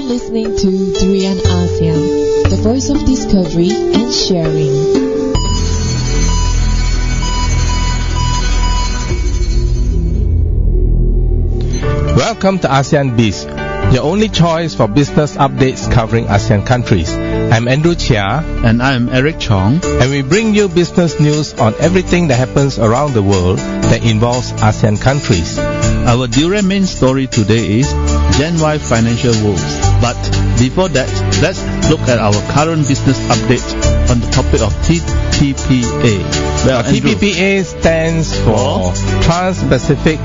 listening to Durian ASEAN, the voice of discovery and sharing. Welcome to ASEAN BIZ, your only choice for business updates covering ASEAN countries. I'm Andrew Chia. And I'm Eric Chong. And we bring you business news on everything that happens around the world that involves ASEAN countries. Our Durian main story today is Gen Y financial woes. But before that, let's look at our current business update on the topic of TPPA. Well, TPPA stands for Trans-Pacific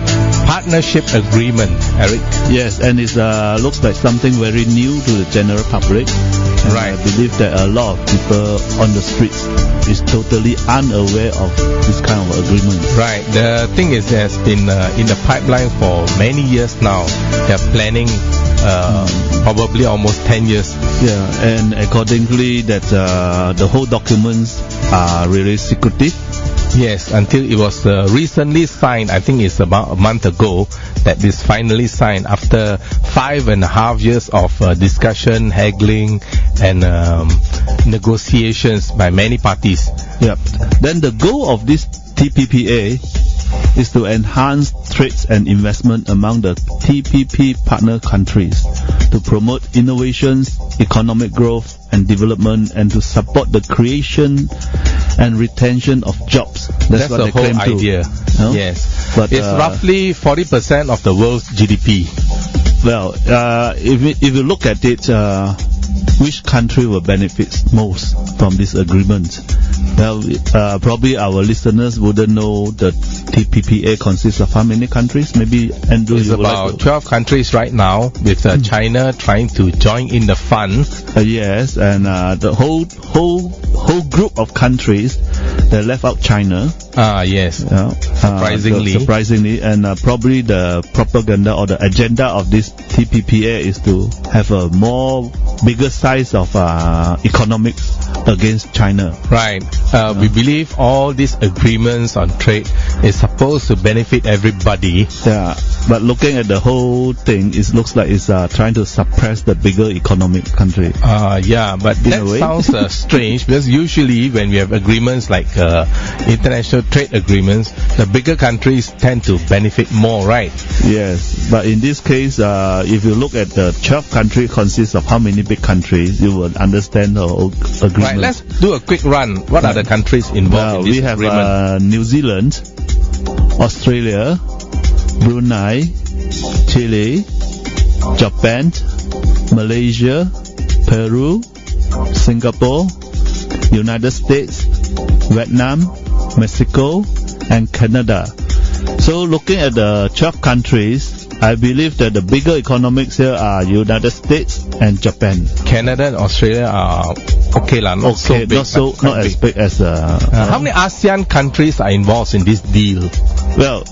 Partnership Agreement, Eric. Yes, and it looks like something very new to the general public. And right. I believe that a lot of people on the streets is totally unaware of this kind of agreement. Right. The thing is, it has been in the pipeline for many years now. They are planning probably almost 10 years. Yeah, and accordingly that the whole documents are really secretive. Yes, until it was recently signed. I think it's about a month ago that it's finally signed after 5.5 years of discussion, haggling, and negotiations by many parties. Yep. Then the goal of this TPPA is to enhance trades and investment among the TPP partner countries, to promote innovations, economic growth and development, and to support the creation and retention of jobs. That's what the they whole claim idea. No? Yes, but it's roughly 40% of the world's GDP. Well, if you look at it, which country will benefit most from this agreement? Well, probably our listeners wouldn't know the TPPA consists of how many countries? Maybe Andrew, it's about 12 countries right now, with China trying to join in the fun. Yes, and the whole group of countries that left out China. Yes. Surprisingly, and probably the propaganda or the agenda of this TPPA is to have a bigger size of economics against China. Right. We believe all these agreements on trade is supposed to benefit everybody. Yeah. But looking at the whole thing, it looks like it's trying to suppress the bigger economic country. Yeah, but that sounds strange, because usually when we have agreements like international trade agreements, the bigger countries tend to benefit more, right? Yes, but in this case, if you look at the 12 countries consists of how many big countries, you will understand the agreement. Right, let's do a quick run. What are the countries involved in this agreement? We have New Zealand, Australia, Brunei, Chile, Japan, Malaysia, Peru, Singapore, United States, Vietnam, Mexico, and Canada. So looking at the 12 countries, I believe that the bigger economics here are United States and Japan. Canada and Australia are okay lah, not as big as how many ASEAN countries are involved in this deal? Well,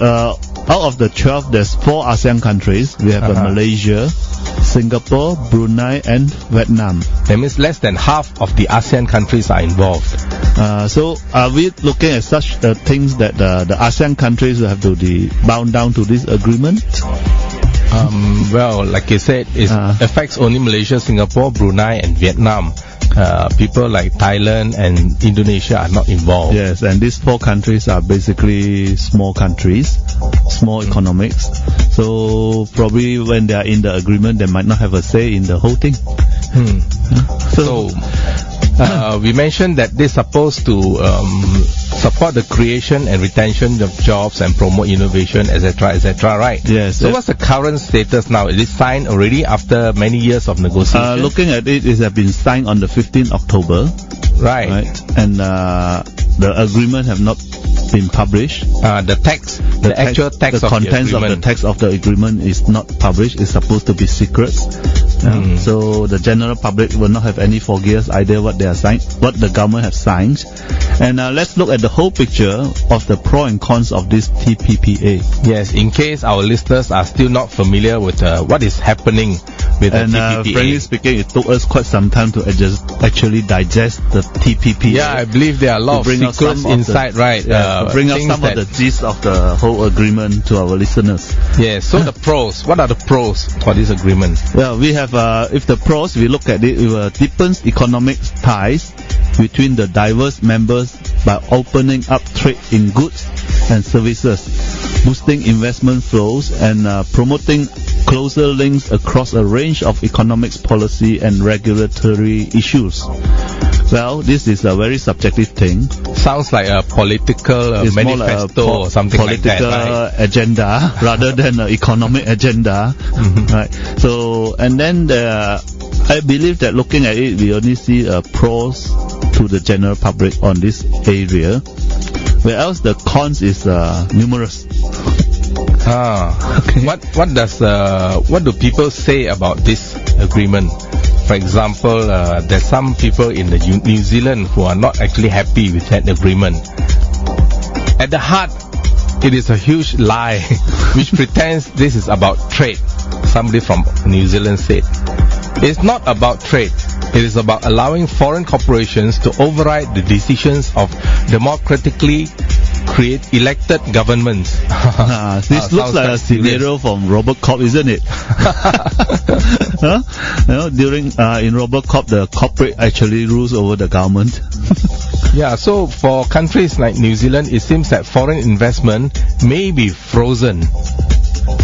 out of the 12, there's 4 ASEAN countries. We have Malaysia, Singapore, Brunei, and Vietnam. That means less than half of the ASEAN countries are involved. So are we looking at such things that the ASEAN countries will have to be bound down to this agreement? Well, like you said, it affects only Malaysia, Singapore, Brunei, and Vietnam. People like Thailand and Indonesia are not involved. Yes, and these 4 countries are basically small countries, small economics. So probably when they are in the agreement, they might not have a say in the whole thing. So we mentioned that they're supposed to support the creation and retention of jobs and promote innovation, etc., right? Yes. So what's the current status now? Is it signed already after many years of negotiation? Looking at it, it has been signed on the 15th October. Right. And the agreement have not been published. The actual text the of contents the of the text of the agreement is not published. It's supposed to be secret. So the general public will not have any foggiest idea what the government have signed. And let's look at the whole picture of the pros and cons of this TPPA. Yes, in case our listeners are still not familiar with what is happening with And the TPPA. frankly speaking, it took us quite some time to actually digest the TPPA. Yeah, I believe there are a lot of bring out secrets some of inside, the, right? to bring out things some of that- the gist of the whole agreement to our listeners. Yes, so the pros. What are the pros for this agreement? Well, we have, if the pros, we look at it, it deepens economic ties between the diverse members by opening up trade in goods and services, boosting investment flows, and promoting closer links across a range of economic policy and regulatory issues. Well, this is a very subjective thing. Sounds like a political It's more like a manifesto or something like that, political right? agenda rather than an economic agenda, right? So, and then I believe that looking at it, we only see pros to the general public on this area, whereas the cons is numerous. Okay. What do people say about this agreement? For example, there's some people in the New Zealand who are not actually happy with that agreement. At the heart, it is a huge lie which pretends this is about trade. Somebody from New Zealand said. It's not about trade. It is about allowing foreign corporations to override the decisions of democratically elected governments. This looks like a scenario from RoboCop, isn't it? Huh? You know, during in RoboCop, the corporate actually rules over the government. Yeah, so for countries like New Zealand, it seems that foreign investment may be frozen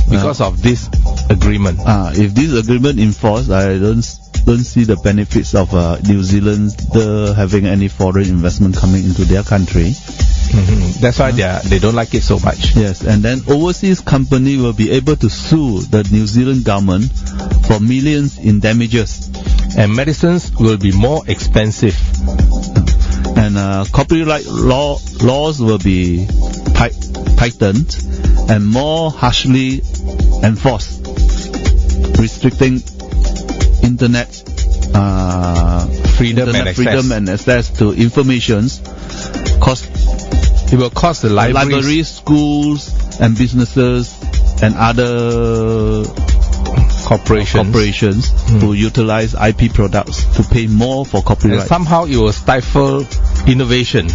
because of this agreement. If this agreement enforced, I don't see the benefits of New Zealand having any foreign investment coming into their country. That's why they don't like it so much. Yes, and then overseas company will be able to sue the New Zealand government for millions in damages. And medicines will be more expensive. And copyright laws will be tightened and more harshly enforced, restricting internet Freedom and access to informations. It will cost the libraries, schools, and businesses and other corporations who utilize IP products to pay more for copyright. And somehow it will stifle innovation.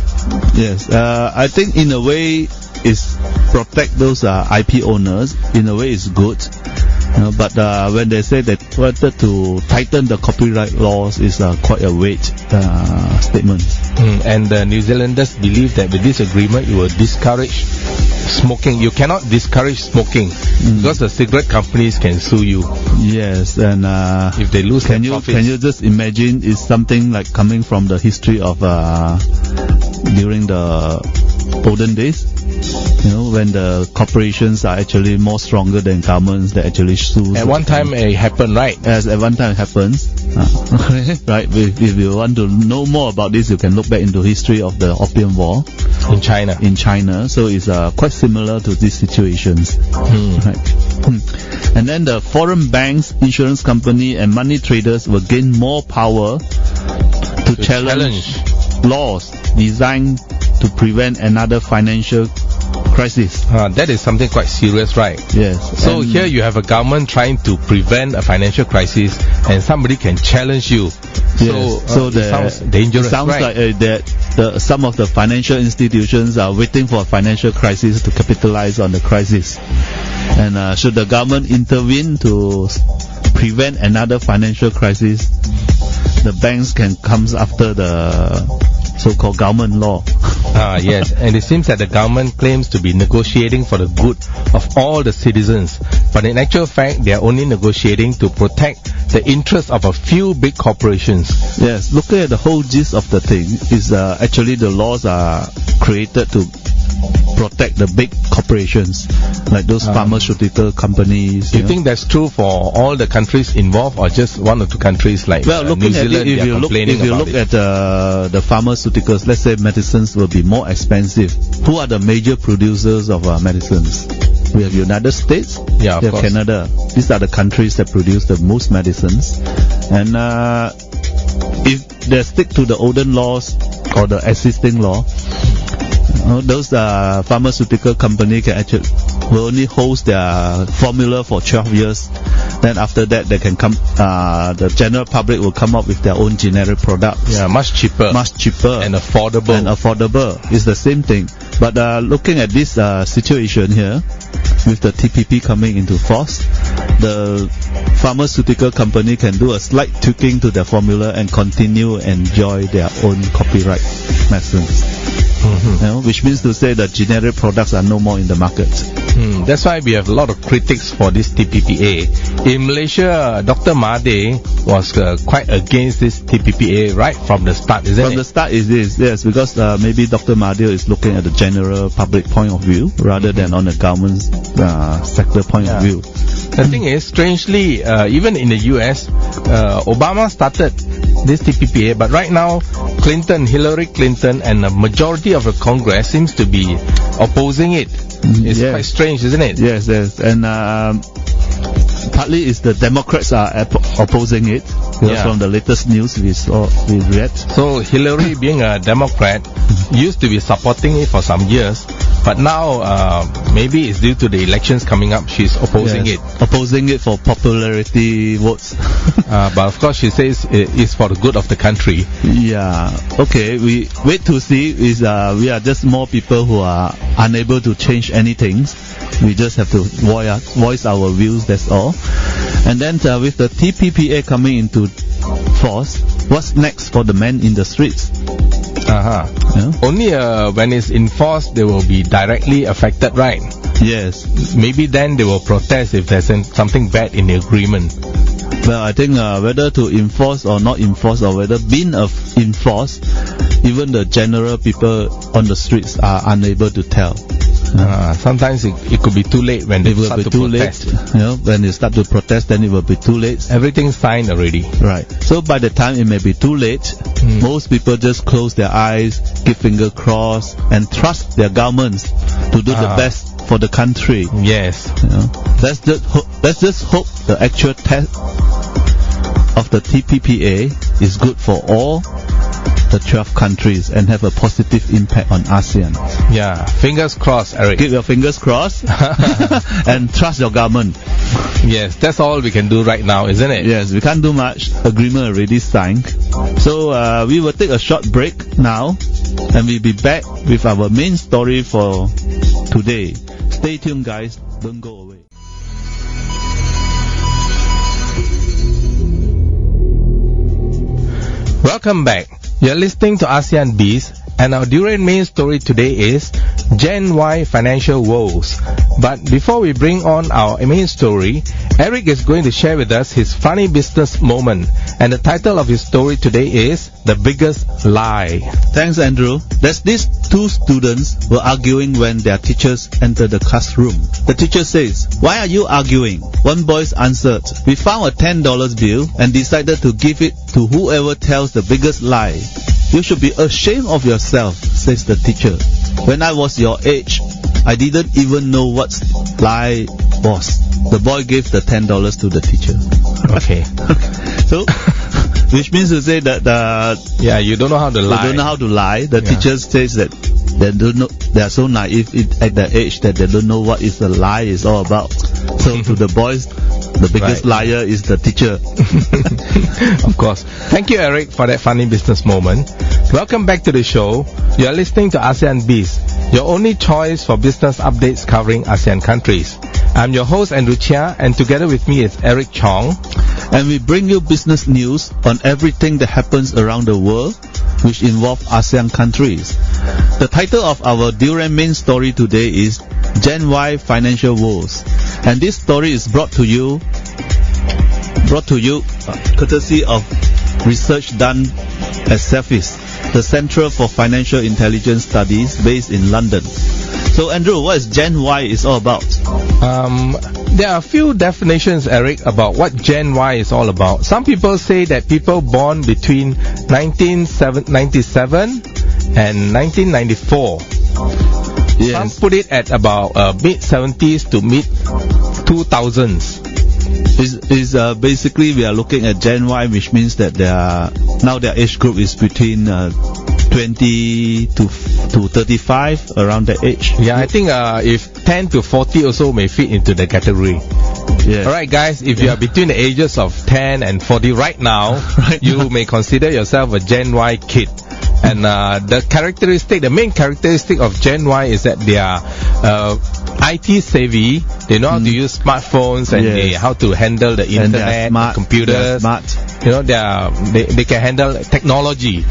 Yes, I think in a way it's protect those IP owners. In a way it's good. But when they say that wanted to tighten the copyright laws is quite a vague statement. And the New Zealanders believe that with this agreement it will discourage smoking. You cannot discourage smoking because the cigarette companies can sue you. Yes, and if they lose their profits. Can you just imagine it's something like coming from the history of during the olden days? You know, when the corporations are actually more stronger than governments that actually sue. At one time it happened, right? Yes, at one time it happens. Right, if you want to know more about this, you can look back into history of the Opium War in China. So it's quite similar to these situations. Right. And then the foreign banks, insurance company, and money traders will gain more power to challenge laws designed to prevent another financial crisis. That is something quite serious, right? Yes. So here you have a government trying to prevent a financial crisis, and somebody can challenge you. Yes. So it sounds dangerous, it sounds right? like that some of the financial institutions are waiting for a financial crisis to capitalize on the crisis. And should the government intervene to prevent another financial crisis, the banks can come after the so-called government law. Yes, and it seems that the government claims to be negotiating for the good of all the citizens, but in actual fact they are only negotiating to protect the interests of a few big corporations. Yes, looking at the whole gist of the thing is actually the laws are created to protect the big corporations like those pharmaceutical companies. You think that's true for all the countries involved, or just one or two countries like New Zealand? If you look at the pharmaceuticals, let's say medicines will be more expensive. Who are the major producers of medicines? We have United States, we have Canada. These are the countries that produce the most medicines. And if they stick to the olden laws or the existing law, those pharmaceutical company will only host their formula for 12 years Then after that, they can come. The general public will come up with their own generic products. Yeah, much cheaper and affordable. It's the same thing. But looking at this situation here, with the TPP coming into force, the pharmaceutical company can do a slight tweaking to their formula and continue enjoy their own copyright medicines. Which means to say that generic products are no more in the market. That's why we have a lot of critics for this TPPA. In Malaysia, Dr. Mahathir was quite against this TPPA right from the start, isn't it? From the start it is, yes, because maybe Dr. Mahathir is looking at the general public point of view rather than on the government sector point of view. The thing is, strangely, even in the US, Obama started this TPPA, but right now, Hillary Clinton, and a majority of the Congress seems to be opposing it. It's quite strange, isn't it? Yes, and partly is the Democrats are opposing it. From the latest news we read. So Hillary, being a Democrat, used to be supporting it for some years, but now maybe it's due to the elections coming up, she's opposing it. Opposing it for popularity votes. But of course she says it's for the good of the country. Yeah. Okay, we wait to see. We are just more people who are unable to change anything. We just have to voice our views, that's all. And then with the TPPA coming into force, what's next for the men in the streets? Only when it's enforced, they will be directly affected, right? Yes. Maybe then they will protest if there's something bad in the agreement. Well, I think whether to enforce or not enforce, or whether being enforced, even the general people on the streets are unable to tell. Sometimes it could be too late when they start to protest. When they start to protest, then it will be too late. Everything's signed already. Right. So by the time it may be too late, most people just close their eyes, keep finger crossed, and trust their governments to do the best for the country. Yes. Let's just hope the actual test of the TPPA is good for all the 12 countries and have a positive impact on ASEAN. Yeah, fingers crossed, Eric. Keep your fingers crossed and trust your government. Yes, that's all we can do right now, isn't it? Yes, we can't do much. Agreement already signed. So we will take a short break now and we'll be back with our main story for today. Stay tuned, guys. Don't go away. Welcome back. You're listening to ASEAN BIZ, and our Durian main story today is Gen Y financial woes. But before we bring on our main story, Eric is going to share with us his funny business moment, and the title of his story today is The Biggest Lie. Thanks, Andrew. These two students were arguing when their teachers entered the classroom. The teacher says, "Why are you arguing?" One boy answered, "We found a $10 bill and decided to give it to whoever tells the biggest lie." "You should be ashamed of yourself," says the teacher. "When I was your age, I didn't even know what lie was." The boy gave the $10 to the teacher. Okay. So, which means to say that you don't know how to lie. You don't know how to lie. The teacher says that they don't know. They are so naive at the age that they don't know what is the lie is all about. So to the boys, the biggest liar is the teacher. Of course. Thank you, Eric, for that funny business moment. Welcome back to the show. You are listening to ASEAN BIZ, your only choice for business updates covering ASEAN countries. I'm your host, Andrew Chia, and together with me is Eric Chong. And we bring you business news on everything that happens around the world, which involve ASEAN countries. The title of our Durian main story today is Gen Y Financial Woes. And this story is brought to you courtesy of research done at CEFIS, the Centre for Financial Intelligence Studies based in London. So Andrew, what is Gen Y is all about? There are a few definitions, Eric, about what Gen Y is all about. Some people say that people born between 1997 and 1994. Yes. Some put it at about mid-70s to mid-2000s. Basically, we are looking at Gen Y, which means that their age group is between 20 to 35, around that age. Yeah, I think if 10 to 40 also may fit into the category. Yes. Alright guys, if you are between the ages of 10 and 40 right now, you may consider yourself a Gen Y kid. And the main characteristic of Gen Y is that they are IT savvy. They know how to use smartphones and how to handle the internet, smart, computers. Smart. They can handle technology.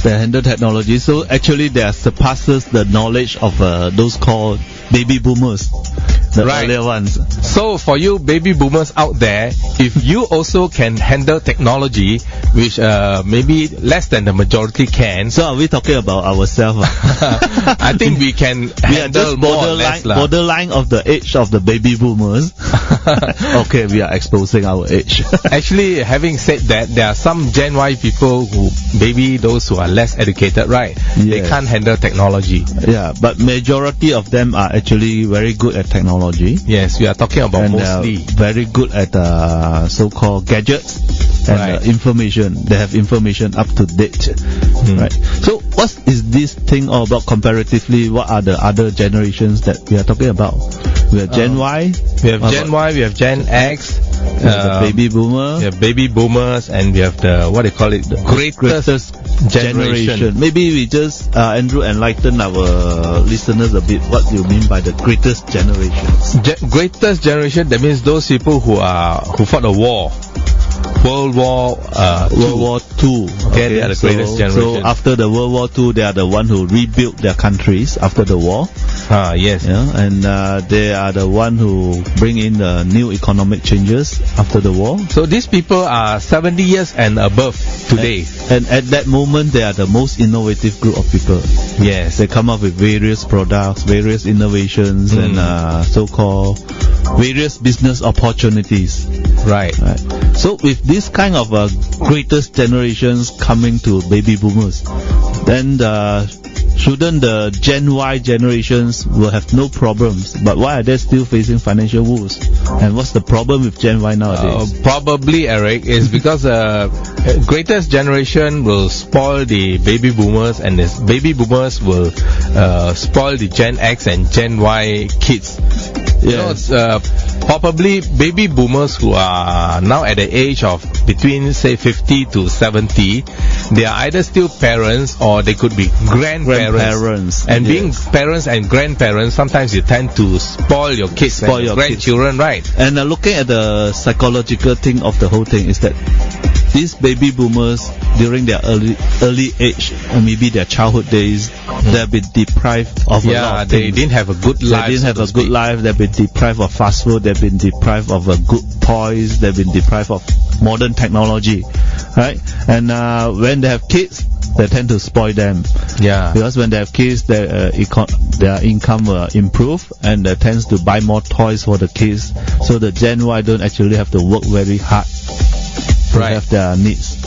They handle technology. So actually, they surpasses the knowledge of those called baby boomers, the earlier ones. So for you baby boomers out there, if you also can handle technology, which maybe less than the majority can. So are we talking about ourselves? I think we can handle more or less. Borderline of the age of the baby boomers. Okay, we are exposing our age. Actually, having said that, there are some Gen Y people maybe those who are less educated, right? Yes. They can't handle technology. Yeah, but majority of them are actually very good at technology. Yes, we are talking about and mostly. Very good at so-called gadgets and information. They have information up to date. Right. So what is this thing all about comparatively? What are the other generations that we are talking about? We have Gen Y. We have Gen Y, we have Gen X. The baby boomer. We have baby boomers, and we have the, what they call it, the greatest generation. Maybe we just, Andrew, enlighten our listeners a bit what you mean by the greatest generation. Greatest generation, that means those people who fought the war. World War II. Okay, they are the greatest generation. So after the World War II, they are the one who rebuilt their countries after the war. Yes. Yeah, and they are the one who bring in the new economic changes after the war. So these people are 70 years and above today. And at that moment, they are the most innovative group of people. Yes. They come up with various products, various innovations, and so-called various business opportunities. Right. So with this kind of greatest generations coming to baby boomers, then shouldn't the Gen Y generations will have no problems? But why are they still facing financial woes? And what's the problem with Gen Y nowadays? Probably, Eric, is because greatest generation will spoil the baby boomers, and the baby boomers will spoil the Gen X and Gen Y kids. Yes. Probably baby boomers who are now at the age of between say 50 to 70, they are either still parents or they could be grandparents. And being parents and grandparents, sometimes you tend to spoil your kids, your grandchildren, right? And looking at the psychological thing of the whole thing is that these baby boomers during their early age, or maybe their childhood days, they've been deprived of a lot of things. They didn't have a good life. They didn't have a good life. They've been deprived of fast food. They've been deprived of good toys. They've been deprived of modern technology, right? And when they have kids, they tend to spoil them. Yeah. Because when they have kids, their income will improve, and they tends to buy more toys for the kids. So the Gen Y don't actually have to work very hard to have their needs.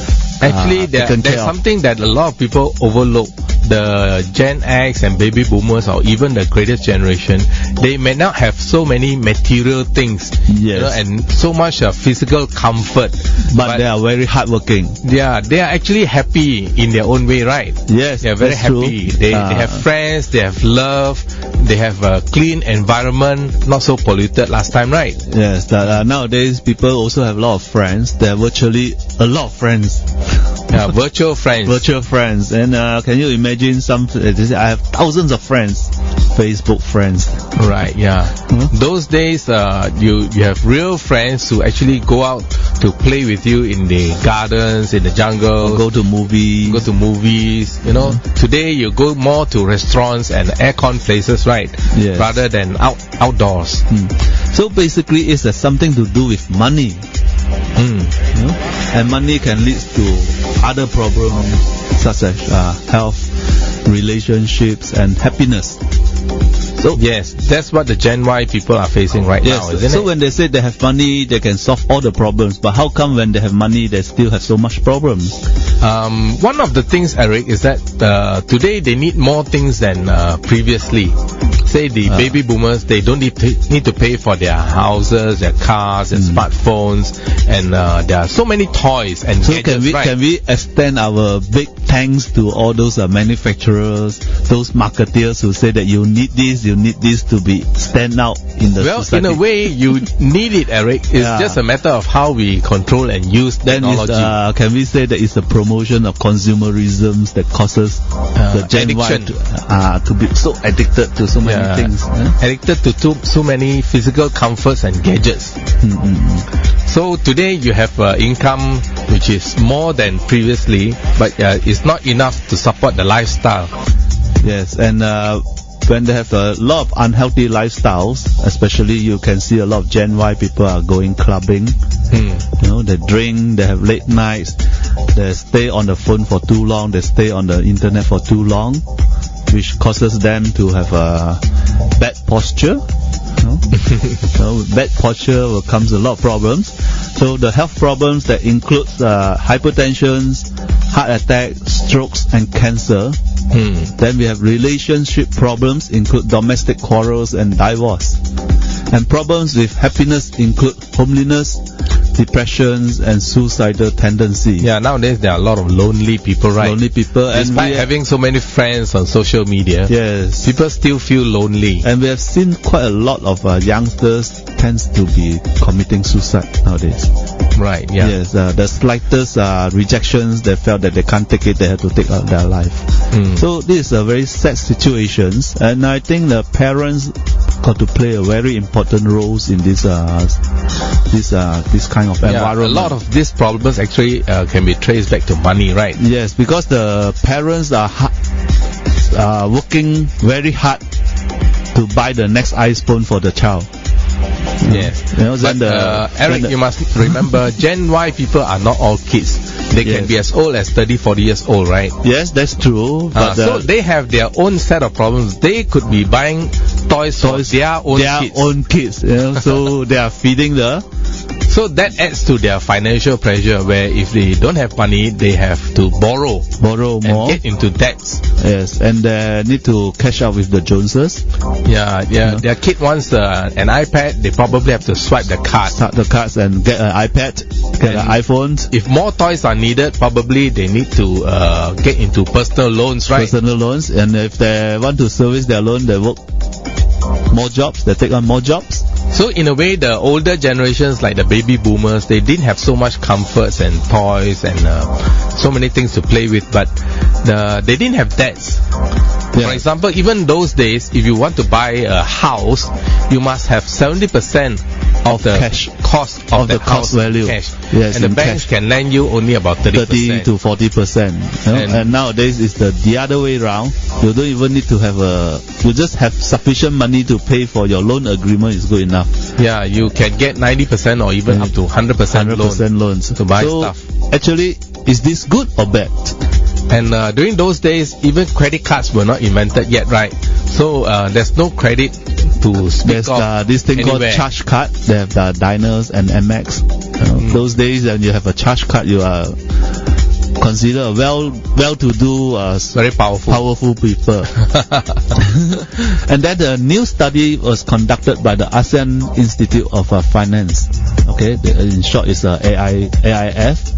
Actually, there's something that a lot of people overlook. The Gen X and baby boomers, or even the greatest generation, they may not have so many material things, and so much physical comfort. But they are very hardworking. Yeah, they are actually happy in their own way, right? Yes, they are very happy. They have friends, they have love, they have a clean environment, not so polluted last time, right? Yes, nowadays people also have a lot of friends. They are virtually a lot of friends. Yeah, virtual friends. Virtual friends. And can you imagine I have thousands of friends. Facebook friends. Right, yeah. Those days, you have real friends who actually go out to play with you in the gardens, in the jungle. Or go to movies. Today you go more to restaurants and aircon places, right? Yes. Rather than outdoors. So basically it's something to do with money. And money can lead to other problems such as health, relationships, and happiness. So yes, that's what the Gen Y people are facing now, isn't it? So when they say they have money, they can solve all the problems. But how come when they have money, they still have so much problems? One of the things, Eric, is that today they need more things than previously. Say the baby boomers, they don't need to pay for their houses, their cars, and smartphones, and there are so many toys and gadgets. Can we extend our big thanks to all those manufacturers, those marketeers who say that you need this to be stand out in the society. In a way, you need it, Eric. It's just a matter of how we control and use technology. Can we say that it's a promotion of consumerism that causes the Gen Y to be so addicted to so many things? Addicted to so many physical comforts and gadgets. So today you have income which is more than previously, but it's not enough to support the lifestyle. Yes, and when they have a lot of unhealthy lifestyles, especially you can see a lot of Gen Y people are going clubbing. You know, they drink, they have late nights, they stay on the phone for too long, they stay on the internet for too long, which causes them to have a bad posture. So bad posture will comes a lot of problems. So the health problems that includes hypertension, heart attack, strokes and cancer. Then we have relationship problems include domestic quarrels and divorce. And problems with happiness include homeliness, depressions and suicidal tendency. Yeah, nowadays there are a lot of lonely people, right? Lonely people. Despite having so many friends on social media, yes, people still feel lonely. And we have seen quite a lot of youngsters tends to be committing suicide nowadays. Right, yeah. Yes, the slightest rejections, they felt that they can't take it, they have to take out their life. So this is a very sad situation, and I think the parents got to play a very important roles in this kind of environment. A lot of these problems actually can be traced back to money, right? Yes, because the parents are working very hard to buy the next iPhone for the child. Yes. Eric, you must remember, Gen Y people are not all kids. They can be as old as 30, 40 years old, right? Yes, that's true. But so they have their own set of problems. They could be buying toys for their own kids. You know, so they are feeding So that adds to their financial pressure, where if they don't have money, they have to borrow more, and get into debts. Yes, and they need to catch up with the Joneses. Yeah. Their kid wants an iPad, they probably have to swipe the card. Start the cards and get an iPad, get an iPhone. If more toys are needed, probably they need to get into personal loans, right? Personal loans, and if they want to service their loan, they work more jobs, they take on more jobs. So in a way, the older generations, like the baby boomers, they didn't have so much comforts and toys and so many things to play with, but they didn't have debts. For example, even those days, if you want to buy a house, you must have 70% of the cash cost of the house value. Cash. Yes, and the banks can lend you only about 30% to 40%. And nowadays it's the other way around. You don't even need to have you just have sufficient money to pay for your loan agreement is good enough. Yeah, you can get 90% or even up to 100% loans to buy stuff. Actually, is this good or bad? And during those days, even credit cards were not invented yet, right? So there's no credit to speak of. This thing anywhere. called charge card. They have the Diners and MX. Those days, when you have a charge card, you are considered well-to-do, very powerful people. And then the new study was conducted by the ASEAN Institute of Finance. Okay, in short, it's AIF.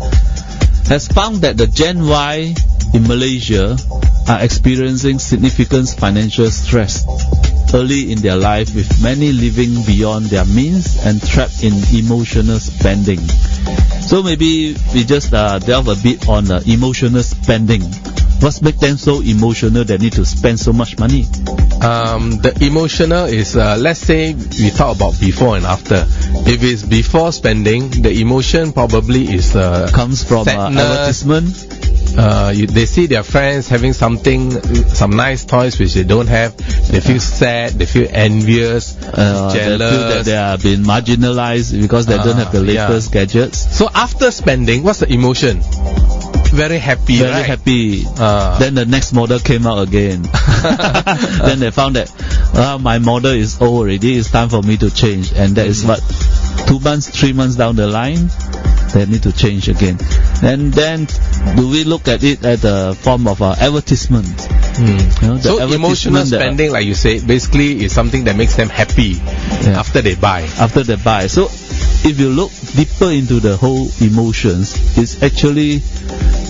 Has found that the Gen Y in Malaysia are experiencing significant financial stress early in their life, with many living beyond their means and trapped in emotional spending. So maybe we just delve a bit on emotional spending. What makes them so emotional they need to spend so much money? The emotional is, let's say we talk about before and after. If it's before spending, the emotion probably is comes from advertisement. They see their friends having some nice toys which they don't have. They feel sad, they feel envious, jealous. They feel that they are being marginalized because they don't have the latest gadgets. So after spending, what's the emotion? Very happy, Very happy. Then the next model came out again. Then they found that my model is old already, it's time for me to change. And that is what, 2 months, 3 months down the line, they need to change again. And then do we look at it as a form of advertisement? So emotional spending, like you say, basically is something that makes them happy after they buy. So if you look deeper into the whole emotions, it's actually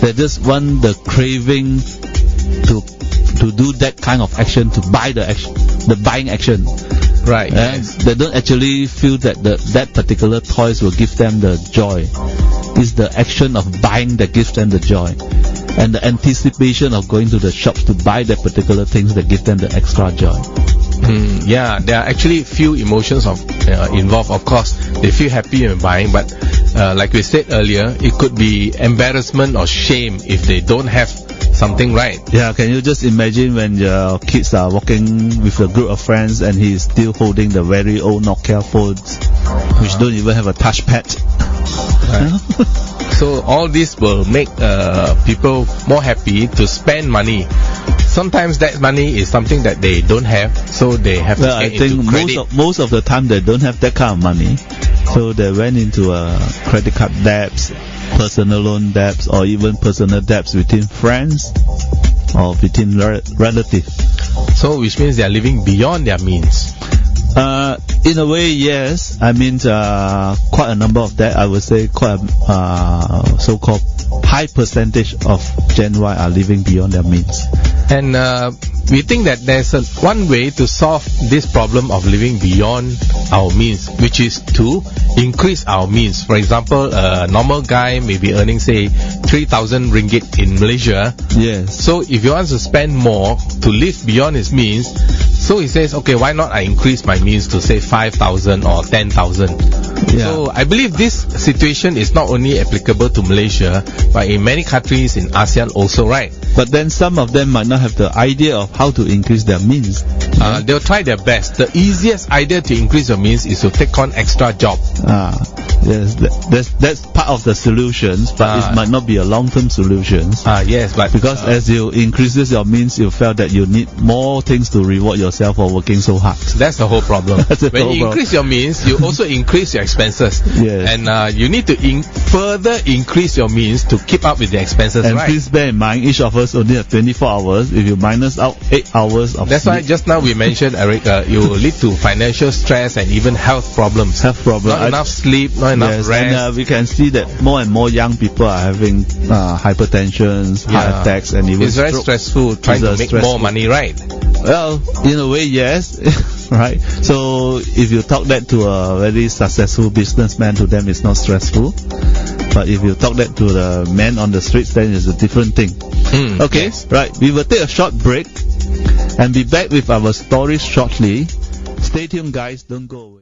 They just want the craving to do that kind of action, to buy the buying action. Right. And Yes. they don't actually feel that that particular toys will give them the joy. It's the action of buying that gives them the joy, and the anticipation of going to the shops to buy that particular things that give them the extra joy. Yeah, there are actually few emotions involved. Of course, they feel happy when buying, but like we said earlier, it could be embarrassment or shame if they don't have something right. Yeah, can you just imagine when your kids are walking with a group of friends and he's still holding the very old Nokia phones, which don't even have a touchpad? Right. So all this will make people more happy to spend money. Sometimes that money is something that they don't have, so they have Well, to I get think into credit. most of the time they don't have that kind of money, so they went into credit card debts, personal loan debts, or even personal debts between friends or between relatives. So which means they are living beyond their means. In a way, yes. I mean, quite a number of that. I would say quite a so-called high percentage of Gen Y are living beyond their means. And we think that there's one way to solve this problem of living beyond our means, which is to increase our means. For example, a normal guy may be earning, say, 3,000 ringgit in Malaysia. Yes. So if he wants to spend more to live beyond his means, so he says, okay, why not I increase my means to say 5,000 or 10,000? Yeah. So I believe this situation is not only applicable to Malaysia, but in many countries in ASEAN also, right? But then some of them might not have the idea of how to increase their means. They'll try their best. The easiest idea to increase your means is to take on extra job. Yes, that's part of the solutions, but it might not be a long-term solution. Yes, but Because as you increases your means, you felt that you need more things to reward yourself for working so hard. that's the whole problem. That's the When whole you problem. increase your means, you also increase your expenses. Yes. And you need to further increase your means to keep up with the expenses, And right? please bear in mind, each of us only have 24 hours. If you minus out 8 hours of That's why sleep, just now we mentioned, Eric, it will lead to financial stress and even health problems. health problem. Not enough sleep, not enough Yes, rest. and we can see that more and more young people are having hypertension, heart Yeah. attacks, and even It's very stroke. stressful trying to It's make stressful. more money, right? Well, in a way, yes. Right. So if you talk that to a very successful businessman, to them it's not stressful. But if you talk that to the man on the streets, then it's a different thing. Okay. Yes. Right. We will take a short break and be back with our stories shortly. Stay tuned, guys. Don't go away.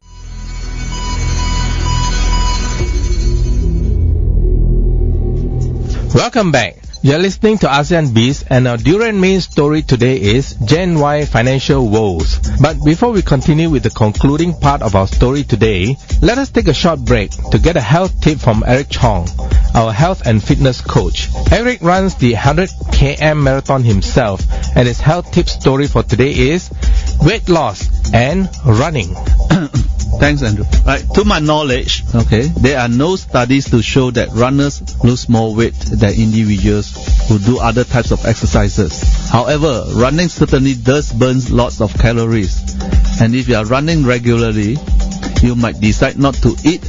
Welcome back. You're listening to ASEAN Biz, and our Durian main story today is Gen Y financial woes. But before we continue with the concluding part of our story today, let us take a short break to get a health tip from Eric Chong, our health and fitness coach. Eric runs the 100 km marathon himself, and his health tip story for today is weight loss and running. Thanks, Andrew. Right, to my knowledge, okay, there are no studies to show that runners lose more weight than individuals who do other types of exercises. However, running certainly does burn lots of calories. And if you are running regularly, you might decide not to eat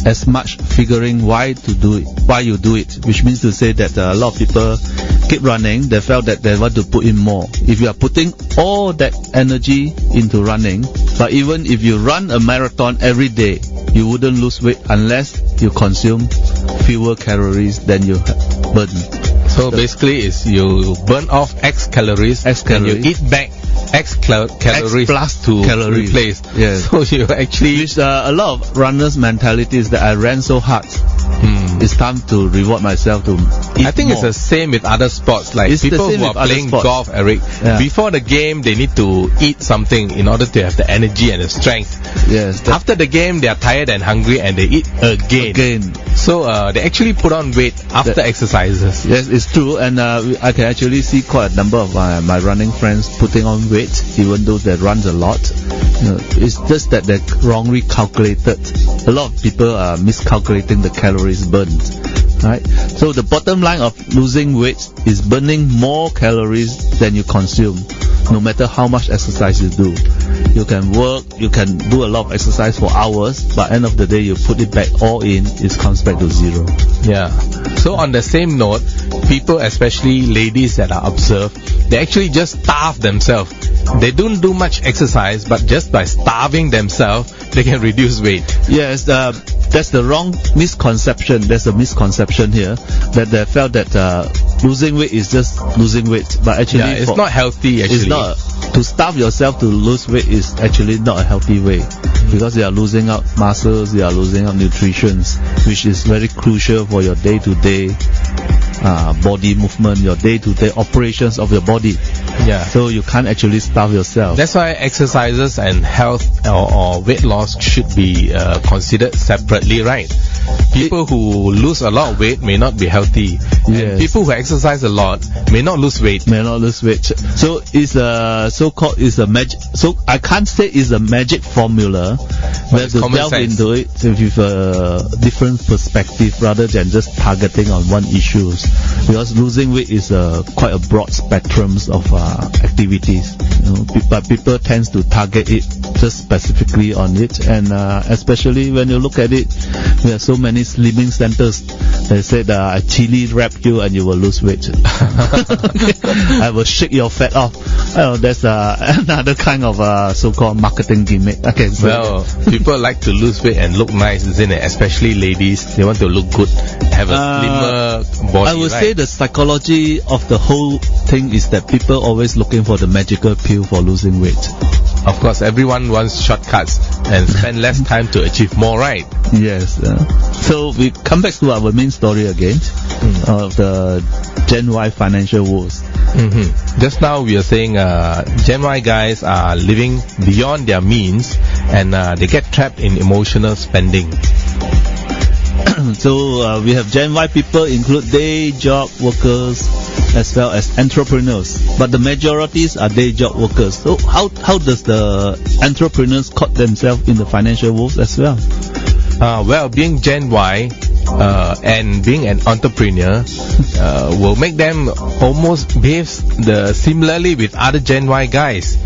as much, figuring why you do it, which means to say that a lot of people keep running, they felt that they want to put in more. If you are putting all that energy into running, but even if you run a marathon every day, you wouldn't lose weight unless you consume fewer calories than you burn. So basically, is you burn off X calories, and you eat back X calories plus to calories. replace. Yes. So you actually Which a lot of runners' mentality is that I ran so hard. It's time to reward myself to eat I think more. it's the same with other sports, like It's the people same who are with other playing sports. golf, Eric. Yeah. Before the game, they need to eat something in order to have the energy and the strength. Yes. After the game, they are tired and hungry, and they eat again. So they actually put on weight after exercises. Yes, it's true, and I can actually see quite a number of my running friends putting on weight, even though they run a lot. It's just that they're wrongly calculated. A lot of people are miscalculating the calories burned. Right? So the bottom line of losing weight is burning more calories than you consume, no matter how much exercise you do. You can work, you can do a lot of exercise for hours, but end of the day you put it back all in, it comes back to zero. Yeah. So on the same note, people, especially ladies that are observed, they actually just starve themselves. They don't do much exercise, but just by starving themselves, they can reduce weight. Yes, that's the wrong misconception. There's a misconception here that they felt that losing weight is just losing weight, but actually it's not healthy. Actually, it's not. To starve yourself to lose weight is actually not a healthy way, because you are losing out muscles, you are losing out nutrition, which is very crucial for your day-to-day body movement, your day-to-day operations of your body. Yeah. So you can't actually starve yourself. That's why exercises and health or weight loss should be considered separately, right? People who lose a lot of weight may not be healthy. Yes. And people who exercise a lot may not lose weight. May not lose weight. So it's a so-called is a magic. So I can't say it's a magic formula. We have to delve into it with a different perspective rather than just targeting on one issue. Because losing weight is quite a broad spectrum of activities. But people tend to target it just specifically on it, and especially when you look at it, we have so many slimming centers. They said chili wrap you and you will lose weight. I will shake your fat off. That's another kind of so-called marketing gimmick. Okay, so well, people like to lose weight and look nice, isn't it? Especially ladies, they want to look good, have a slimmer body. I would say the psychology of the whole thing is that people always looking for the magical pill for losing weight. Of course, everyone wants shortcuts and spend less time to achieve more, right? Yes. So we come back to our main story again of the Gen Y financial woes. Just now we are saying Gen Y guys are living beyond their means, and they get trapped in emotional spending. So we have Gen Y people include day job workers as well as entrepreneurs, but the majorities are day job workers. So how does the entrepreneurs caught themselves in the financial woes as well? Well, being Gen Y and being an entrepreneur will make them almost behave similarly with other Gen Y guys.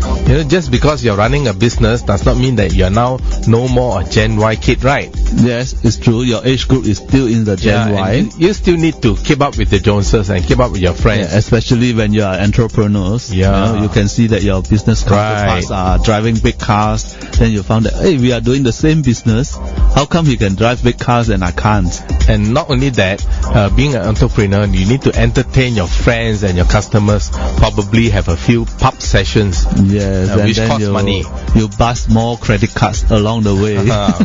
Just because you're running a business does not mean that you're now no more a Gen Y kid, right? Yes, it's true. Your age group is still in the Gen Y. You still need to keep up with the Joneses and keep up with your friends. Yeah, especially when you are entrepreneurs. Yeah. You can see that your business counterparts are driving big cars. Then you found that, hey, we are doing the same business. How come he can drive big cars and I can't? And not only that, being an entrepreneur, you need to entertain your friends and your customers. Probably have a few pub sessions, which cost money. You bust more credit cards along the way.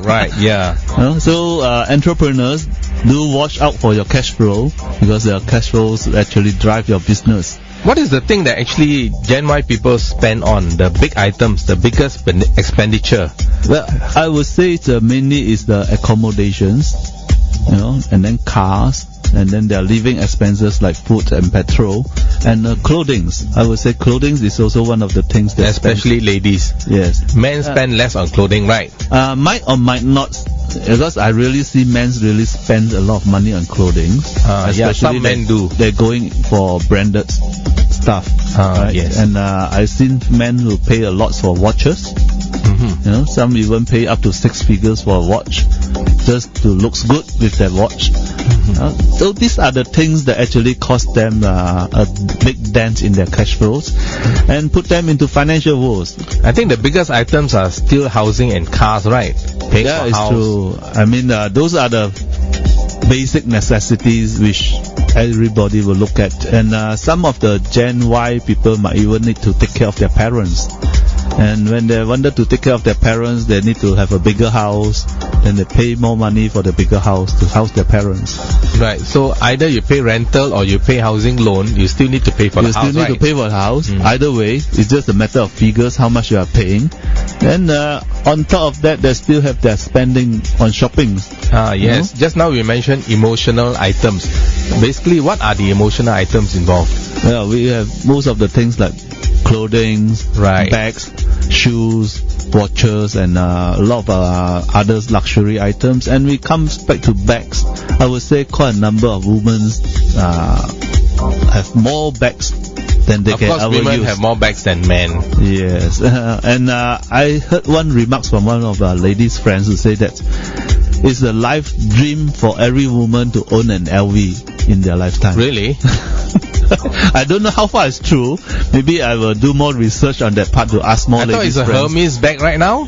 Right, yeah. So entrepreneurs, do watch out for your cash flow, because your cash flows actually drive your business. What is the thing that actually Gen Y people spend on, the big items, the biggest expenditure? Well, I would say it's mainly is the accommodations, and then cars, and then their living expenses like food and petrol, and clothing. I would say clothing is also one of the things that especially ladies. Yes. Men spend less on clothing, right? Might or might not, because I really see men really spend a lot of money on clothing. Yeah, some men do. They're going for branded stuff. Right? Yes. And I've seen men who pay a lot for watches. Some even pay up to 6 figures for a watch just to look good with their watch. So these are the things that actually cost them a big dent in their cash flows and put them into financial woes. I think the biggest items are still housing and cars, right? Yeah, it's true. I mean, those are the basic necessities which everybody will look at. And some of the Gen Y people might even need to take care of their parents. And when they wanted to take care of their parents, they need to have a bigger house. Then they pay more money for the bigger house to house their parents. Right. So either you pay rental or you pay housing loan, you still need to pay for the house, You still need to pay for the house. Either way, it's just a matter of figures, how much you are paying. Then on top of that, they still have their spending on shopping. Yes. Just now we mentioned emotional items. Basically, what are the emotional items involved? Well, we have most of the things like clothing, bags, shoes, watches, and a lot of other luxury items. And we come back to bags. I would say quite a number of women have more bags than they can ever use. Of course, women have more bags than men. Yes. And I heard one remarks from one of our ladies' friends who say that it's a life dream for every woman to own an LV in their lifetime. Really? I don't know how far it's true. Maybe I will do more research on that part to ask more I thought ladies it's a friends. Hermes bag right now.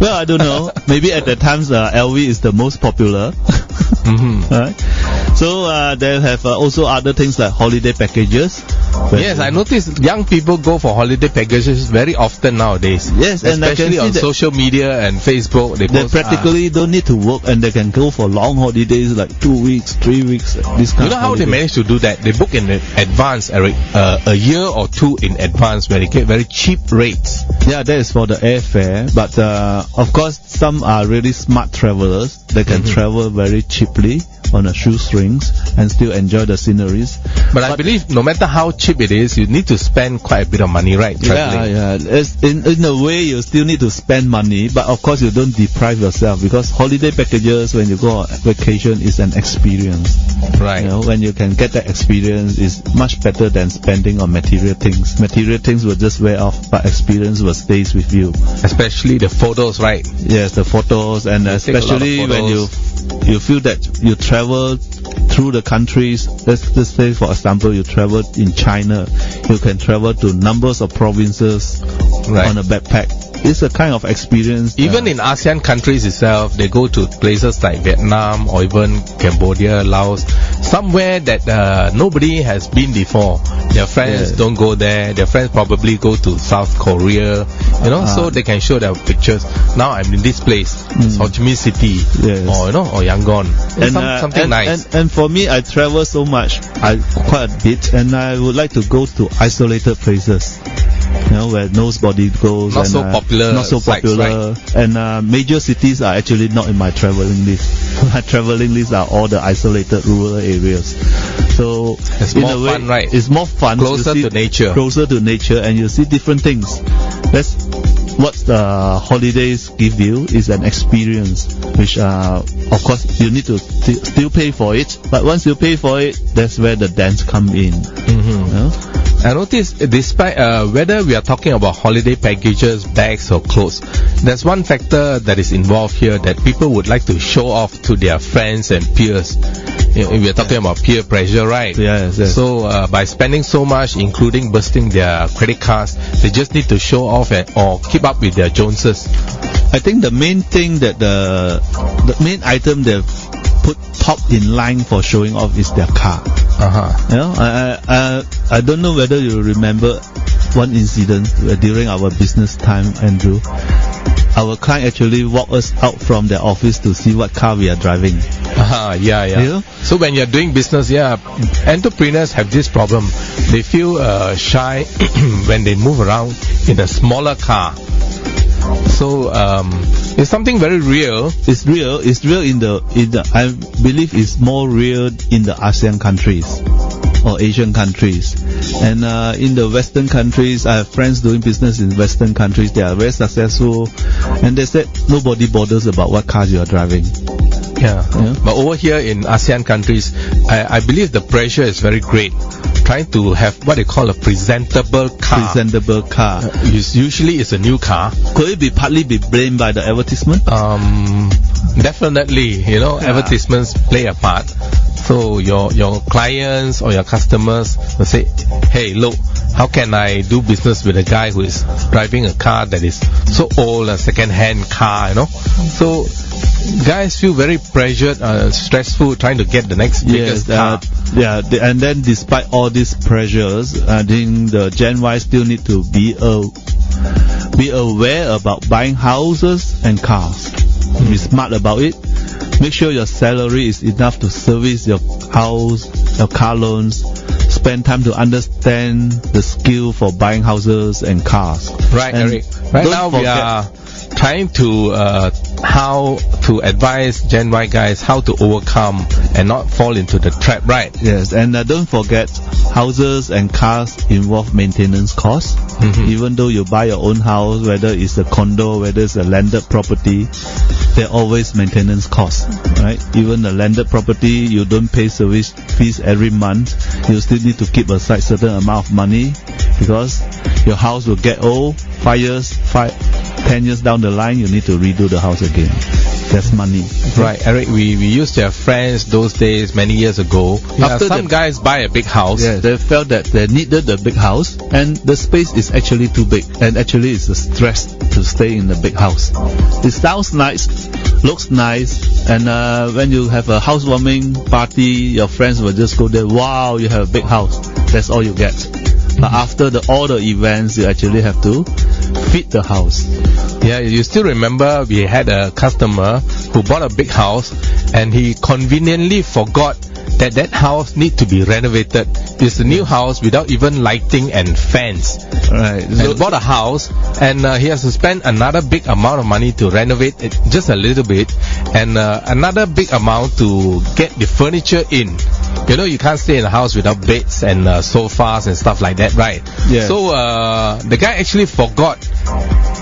Well, I don't know. Maybe at the times LV is the most popular. Right? So they have also other things like holiday packages. Yes, I noticed young people go for holiday packages very often nowadays. Yes, and I can especially see on that social media and Facebook. They they post, practically don't need to work and they can go for long holidays like 2 weeks, 3 weeks. This kind you know of how they holiday. manage to do that? They book in advance, a year or two in advance, where they get very cheap rates. Yeah, that is for the airfare. But of course, some are really smart travelers. They can travel very cheaply on a shoestrings and still enjoy the sceneries. But I believe no matter how cheap it is, you need to spend quite a bit of money, right? Traveling. Yeah. It's in a way, you still need to spend money, but of course, you don't deprive yourself because holiday packages, when you go on vacation, is an experience. Right. You know, when you can get that experience, is much better than spending on material things. Material things will just wear off, but experience will stays with you. Especially the photos, right? Yes, the photos, and You take a lot of especially when you feel that you travel through the countries. Let's say, for example, you travel in China, you can travel to numbers of provinces on a backpack. It's a kind of experience. Even in ASEAN countries itself, they go to places like Vietnam or even Cambodia, Laos, somewhere that nobody has been before. Their friends don't go there. Their friends probably go to South Korea, so they can show their pictures. Now I'm in this place, it's Ho Chi Minh City, or Yangon. Something nice. And for me, I travel so much, quite a bit, and I would like to go to isolated places. Where nobody goes. Not so popular. Sites, right? And major cities are actually not in my traveling list. My traveling list are all the isolated rural areas. So it's in more a way, fun, right? It's more fun. Closer to nature. Closer to nature, and you see different things. That's what the holidays give you, is an experience, which of course you need to still pay for it. But once you pay for it, that's where the dance come in. I noticed, despite whether we are talking about holiday packages, bags or clothes, there's one factor that is involved here that people would like to show off to their friends and peers. We are talking about peer pressure, right? Yes. So by spending so much, including bursting their credit cards, they just need to show off or keep up with their Joneses. I think the main thing that the main item they've put top in line for showing off is their car. I don't know whether you remember one incident during our business time, Andrew. Our client actually walked us out from their office to see what car we are driving. Yeah. So when you're doing business, entrepreneurs have this problem. They feel shy when they move around in a smaller car. So it's something very real. It's real in the I believe it's more real in the ASEAN countries or Asian countries. And in the Western countries, I have friends doing business in Western countries. They are very successful, and they said nobody bothers about what cars you are driving. Yeah. But over here in ASEAN countries, I believe the pressure is very great. Trying to have what they call a presentable car. Usually it's a new car. Could it be partly be blamed by the advertisement? Definitely. Advertisements play a part. So your clients or your customers will say, hey, look, how can I do business with a guy who is driving a car that is so old, a second-hand car, So guys feel very pressured, stressful, trying to get the next biggest car. And then despite all these pressures, I think the Gen Y still need to be aware about buying houses and cars. Be smart about it. Make sure your salary is enough to service your house, your car loans. Spend time to understand the skill for buying houses and cars. Right, Eric. Right now we are trying to how to advise Gen Y guys how to overcome and not fall into the trap, right? Yes, and don't forget, houses and cars involve maintenance costs. Even though you buy your own house, whether it's a condo, whether it's a landed property, there are always maintenance costs, right? Even the landed property, you don't pay service fees every month. You still need to keep aside certain amount of money because your house will get old. 10 years down the line, you need to redo the house again. there's money. Right, Eric, we used to have friends those days many years ago. After some guys buy a big house. Yeah, they felt that they needed a big house, and the space is actually too big, and actually it's a stress to stay in the big house. It sounds nice, looks nice, and when you have a housewarming party, your friends will just go there. Wow, you have a big house. That's all you get. But after all the events, you actually have to feed the house. Yeah, you still remember we had a customer who bought a big house, and he conveniently forgot that house need to be renovated. It's a new house without even lighting and fans. Right. And bought a house, and he has to spend another big amount of money to renovate it just a little bit, and another big amount to get the furniture in. You know, you can't stay in a house without beds and sofas and stuff like that, right? Yeah. So the guy actually forgot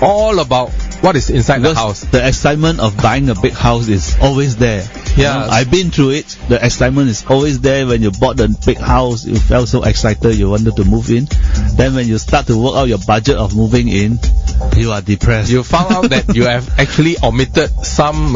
all about what is inside the house. The excitement of buying a big house is always there. Yeah. I've been through it. The excitement is always there. When you bought the big house, you felt so excited, you wanted to move in. Then when you start to work out your budget of moving in, you are depressed. You found out that you have actually omitted some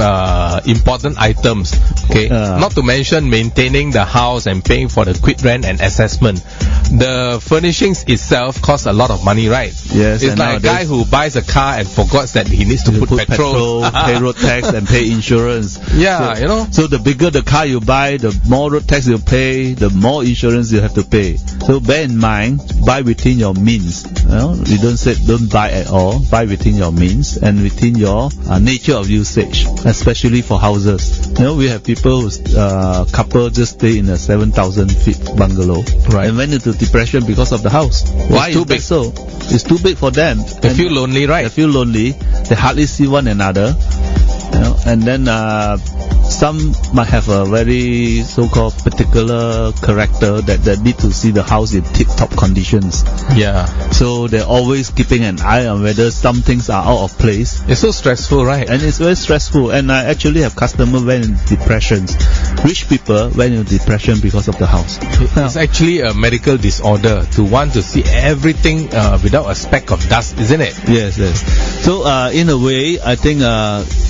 important items. Okay, not to mention maintaining the house and paying for the quit rent and assessment. The furnishings itself costs a lot of money, right? Yes. It's like a guy who buys a car and forgets that he needs to put petrol, pay road tax, and pay insurance. Yeah, so, you know. So the bigger the car you buy, the more road tax you pay, the more insurance you have to pay. So bear in mind, buy within your means. You don't say don't buy at all. Buy within your means and within your nature of usage, especially for houses. You know, we have people who's couple just stay in a 7,000 feet bungalow, right, and went into depression because of the house. Why is that so? It's too big for them. They feel lonely, right? They feel lonely. They hardly see one another. You know, and then some might have a very so-called particular character that need to see the house in tip-top conditions. Yeah. So they're always keeping an eye on whether some things are out of place. It's so stressful, right? And it's very stressful. And I actually have customers went in depressions. Rich people went in depression because of the house. It's actually a medical disorder to want to see everything without a speck of dust, isn't it? Yes, yes. So in a way, I think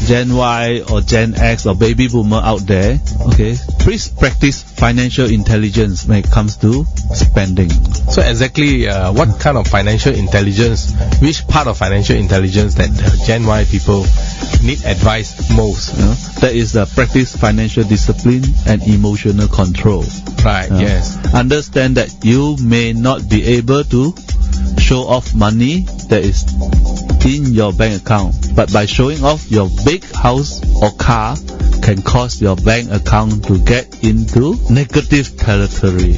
Gen Y or Gen X or baby boomer out there, okay, please practice financial intelligence when it comes to spending. So exactly what kind of financial intelligence, which part of financial intelligence that Gen Y people need advice most? That is practice financial discipline and emotional control. Right, yes. Understand that you may not be able to show off money that is in your bank account, but by showing off your big house or car can cause your bank account to get into negative territory.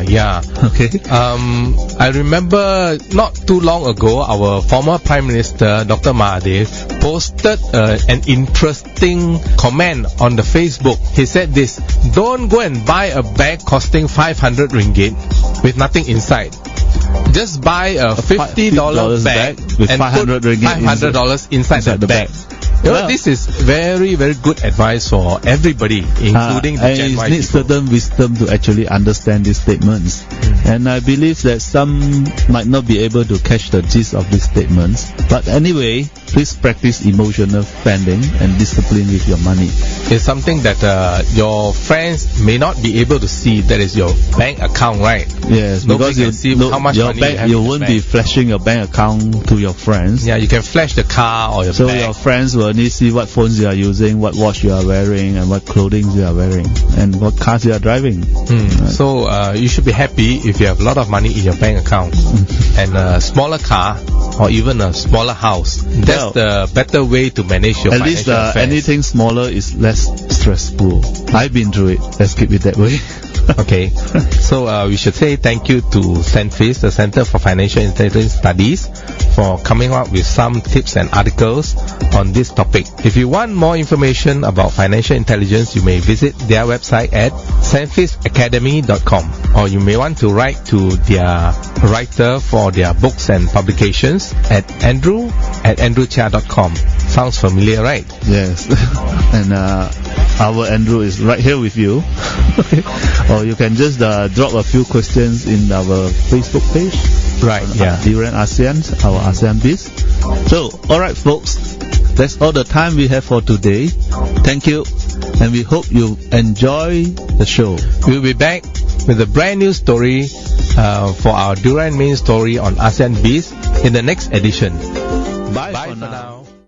Yeah. Okay. I remember not too long ago, our former Prime Minister, Dr. Mahathir, posted an interesting comment on the Facebook. He said this: don't go and buy a bag costing 500 ringgit with nothing inside. Just buy a $50 bag with and 500 put ringgit $500 inside the bag. You know, this is very, very good advice for everybody, including the Gen Y it needs people. certain wisdom to actually understand these statements. And I believe that some might not be able to catch the gist of these statements. But anyway, please practice emotional spending and discipline with your money. It's something that your friends may not be able to see. That is your bank account, right? Yes, Nobody because can see how much money you have you in the won't bank. be flashing your bank account to your friends. Yeah, you can flash the car or your So bag. your friends will only see what phones you are using, what watch you are wearing, and what clothing you are wearing, and what cars you are driving. Right. So you should be happy if you have a lot of money in your bank account and a smaller car or even a smaller house. That's the better way to manage your At least financial affairs. anything smaller is less stressful. I've been through it. Let's keep it that way. Okay, so we should say thank you to CENFIS, the Center for Financial Intelligence Studies, for coming up with some tips and articles on this topic. If you want more information about financial intelligence, you may visit their website at cenfisacademy.com, or you may want to write to their writer for their books and publications at andrew@andrewchia.com. Sounds familiar, right? Yes. And our Andrew is right here with you. Or you can just drop a few questions in our Facebook page. Right, yeah. During ASEAN, our ASEAN BIZ. So, alright folks, That's all the time we have for today. Thank you, and we hope you enjoy the show. We'll be back with a brand new story for our Durian main story on ASEAN BIZ in the next edition. Bye for now.